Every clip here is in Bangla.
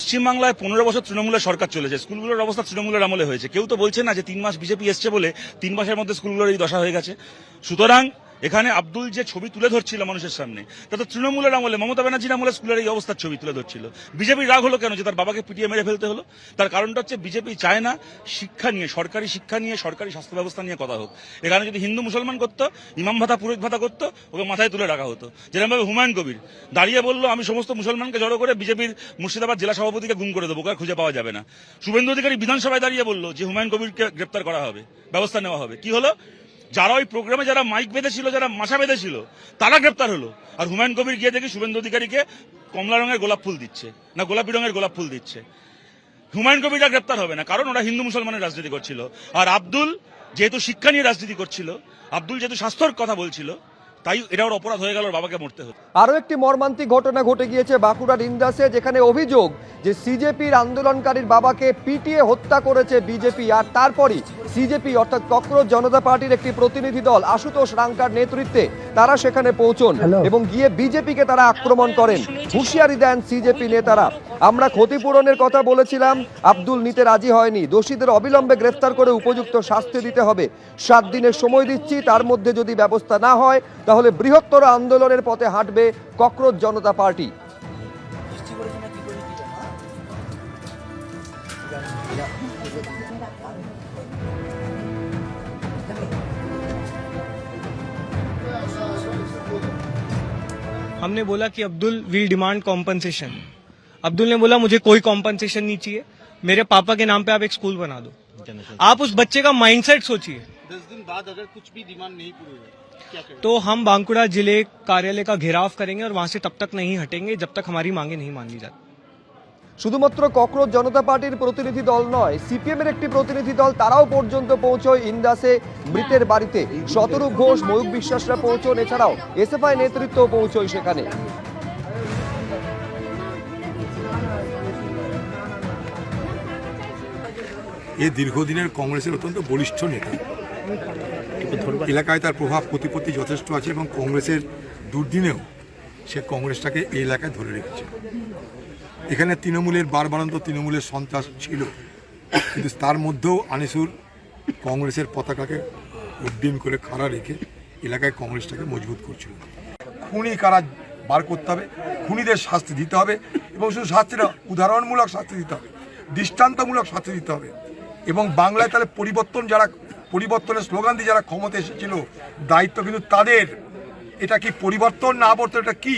পশ্চিমবাংলায় 15 বছর তৃণমূলের সরকার চলেছে, স্কুলগুলোর অবস্থা তৃণমূলের আমলে হয়েছে। কেউ তো বলছে না যে 3 মাস বিজেপি এসছে বলে 3 মাসের মধ্যে স্কুলগুলোর এই দশা হয়ে গেছে। সুতরাং এখানে আব্দুল যে ছবি তুলে ধরছিল মানুষের সামনে, তা তো তৃণমূলের আমলে, মমতা ব্যানার্জির আমলে স্কুলের এই অবস্থার ছবি তুলে ধরছিল। বিজেপির রাগ হলো কেন যে তার বাবাকে পিটিয়ে মেরে ফেলতে হলো? তার কারণটা হচ্ছে বিজেপি চায় না শিক্ষা নিয়ে, সরকারি শিক্ষা নিয়ে, সরকারি স্বাস্থ্য ব্যবস্থা নিয়ে কথা হোক। এখানে যদি হিন্দু মুসলমান করতো, ইমাম ভাতা পুরোহিত ভাতা করতো, ওকে মাথায় তুলে রাখা হতো। যেরকমভাবে হুমায়ুন কবির দাঁড়িয়ে বললো আমি সমস্ত মুসলমানকে জড়ো করে বিজেপির মুর্শিদাবাদ জেলা সভাপতিকে গুম করে দেবো, খুঁজে পাওয়া যাবে না। শুভেন্দু অধিকারী বিধানসভায় দাঁড়িয়ে বললো যে হুমায়ুন কবিরকে গ্রেপ্তার করা হবে, ব্যবস্থা নেওয়া হবে। কি হলো? যারা ওই প্রোগ্রামে যারা মাইক বেঁধেছিল, যারা মাশা বেঁধেছিল, তারা গ্রেপ্তার হলো। আর হুমায়ুন কবির গিয়ে দেখি শুভেন্দু অধিকারীকে কমলা রঙের গোলাপ ফুল দিচ্ছে, না গোলাপি রঙের গোলাপ ফুল দিচ্ছে। হুমায়ুন কবিররা গ্রেপ্তার হবে না, কারণ ওরা হিন্দু মুসলমানের রাজনীতি করছিল। আর আব্দুল যেহেতু শিক্ষা নিয়ে রাজনীতি করছিল, আব্দুল যেহেতু স্বাস্থ্যর কথা বলছিল, তাই এটা ওর অপরাধ হয়ে গেল, ওর বাবাকে মরতে হতো। আরও একটি মর্মান্তিক ঘটনা ঘটে গিয়েছে বাঁকুড়ার ইন্দাসে, যেখানে অভিযোগ যে সিজেপির আন্দোলনকারীর বাবাকে পিটিয়ে হত্যা করেছে বিজেপি। আর তারপরই সিজেপি অর্থাৎ ককরোচ জনতা পার্টির একটি প্রতিনিধি দল আশুতোষ রাঙ্কার নেতৃত্বে তারা সেখানে পৌঁছন এবং গিয়ে বিজেপিকে তারা আক্রমণ করেন। হুঁশিয়ারি দেন সিজেপি নেতারা, আমরা ক্ষতিপূরণের কথা বলেছিলাম, আব্দুল নিতে রাজি হয়নি, দোষীদের অবিলম্বে গ্রেফতার করে উপযুক্ত শাস্তি দিতে হবে, 7 দিনের সময় দিচ্ছি, তার মধ্যে যদি ব্যবস্থা না হয় তাহলে বৃহত্তর আন্দোলনের পথে হাঁটবে ককরোচ জনতা পার্টি। हमने बोला कि Abdul will demand compensation. Abdul ने बोला मुझे कोई कॉम्पनसेशन नहीं चाहिए, मेरे पापा के नाम पे आप एक स्कूल बना दो। आप उस बच्चे का माइंडसेट सोचिए। 10 दिन बाद अगर कुछ भी डिमांड नहीं पूरी हुई क्या करेंगे? तो हम बांकुड़ा जिले कार्यालय का घेराव करेंगे और वहां से तब तक नहीं हटेंगे जब तक हमारी मांगे नहीं मान ली जाती। শুধুমাত্র ককরোচ জনতা পার্টির প্রতিনিধি দল নয়, সিপিএম এর একটি প্রতিনিধি দল তারাও পর্যন্ত পৌঁছয় ইন্দাসে মৃতের বাড়িতে। শতরূপ ঘোষ, ময়ূক বিশ্বাসরা পৌঁছন, এছাড়াও এসএফআই নেতৃত্ব পৌঁছয় সেখানে। এ দীর্ঘদিনের কংগ্রেসের অত্যন্ত বলিষ্ঠ নেতা, এলাকায় তার প্রভাব প্রতিপত্তি যথেষ্ট আছে এবং কংগ্রেসের দুর্দিনেও সে কংগ্রেসটাকে এই এলাকায় ধরে রেখেছে। এখানে তৃণমূলের বারবারন্ত তৃণমূলের সন্ত্রাস ছিল, কিন্তু তার মধ্যেও আনিসুর কংগ্রেসের পতাকাকে উড্ডীন করে খাড়া রেখে এলাকায় কংগ্রেসটাকে মজবুত করছিল। খুনি কারা বার করতে হবে, খুনিদের শাস্তি দিতে হবে এবং শুধু শাস্তিটা উদাহরণমূলক শাস্তি দিতে হবে, দৃষ্টান্তমূলক শাস্তি দিতে হবে। এবং বাংলায় তাহলে পরিবর্তনের স্লোগান দিয়ে যারা ক্ষমতা এসেছিল, দায়িত্ব কিন্তু তাদের। এটা কি পরিবর্তন না আবর্তন, এটা কি?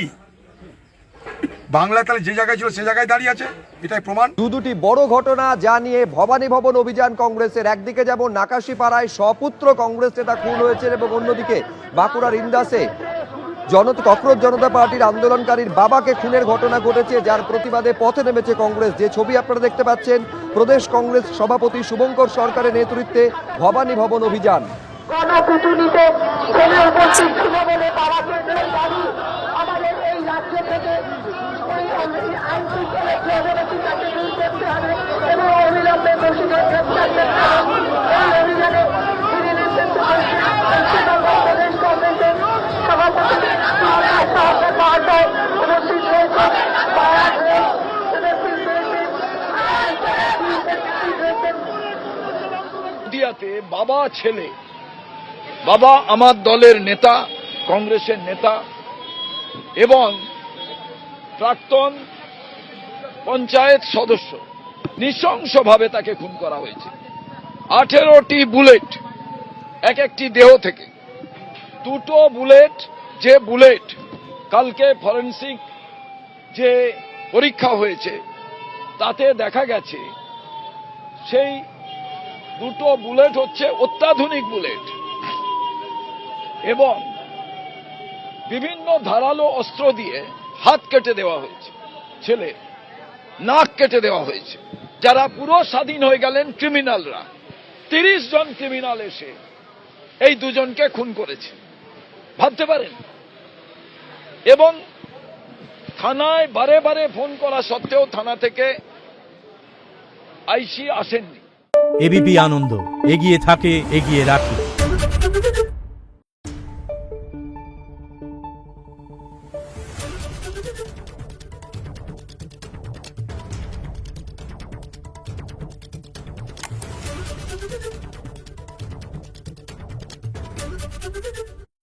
বাংলায় তাহলে যে জায়গায় ছিল সে জায়গায় দাঁড়িয়ে আছে, এটাই প্রমাণ। দুটি বড় ঘটনা যা নিয়ে ভবানী ভবন অভিযান কংগ্রেসের। একদিকে যেমন নাকাশিপাড়ায় স্বপুত্র কংগ্রেস নেতা খুন হয়েছে এবং অন্যদিকে বাঁকুড়ার ইন্দাসে ককরোচ জনতা পার্টির আন্দোলনকারীর বাবাকে খুনের ঘটনা ঘটেছে, যার প্রতিবাদে পথে নেমেছে কংগ্রেস। যে ছবি আপনারা দেখতে পাচ্ছেন, প্রদেশ কংগ্রেস সভাপতি শুভঙ্কর সরকারের নেতৃত্বে ভবানী ভবন অভিযান। গণপিটুনিতে ছেলে উপস্থিত ছিল বলে বাবাকে দাবি আমাদের এই রাজ্য থেকে আইন শৃঙ্খলা যে অবনতি তাকে দূর করতে হবে এবং অবিলম্বে দোষীদের গ্রেপ্তার করতে হবে। এই অভিযানে তিনি নেতৃত্ব করছেন পশ্চিমবঙ্গ প্রদেশ কংগ্রেসের সভাপতি মহাশয় উপস্থিত হয়েছে। নদিয়াতে বাবা ছেলে, বাবা আমার দলের নেতা, কংগ্রেসের নেতা এবং প্রাক্তন পঞ্চায়েত সদস্য, নৃশংসভাবে তাকে খুন করা হয়েছে। 18টি বুলেট এক একটি দেহ থেকে, 2টো বুলেট, যে বুলেট কালকে ফরেনসিক যে পরীক্ষা হয়েছে তাতে দেখা গেছে সেই 2টো বুলেট হচ্ছে অত্যাধুনিক বুলেট এবং বিভিন্ন ধারালো অস্ত্র দিয়ে হাত কেটে দেওয়া হয়েছে, ছেলে নাক কেটে দেওয়া হয়েছে। যারা পুরো স্বাধীন হয়ে গেলেন ক্রিমিনালরা, 30 জন ক্রিমিনাল এসে এই দুজনকে খুন করেছে, ভাবতে পারেন। এবং থানায় বারে বারে ফোন করা সত্ত্বেও থানা থেকে আইসি আসেননি। এবিপি আনন্দ, এগিয়ে থাকে, এগিয়ে রাখে।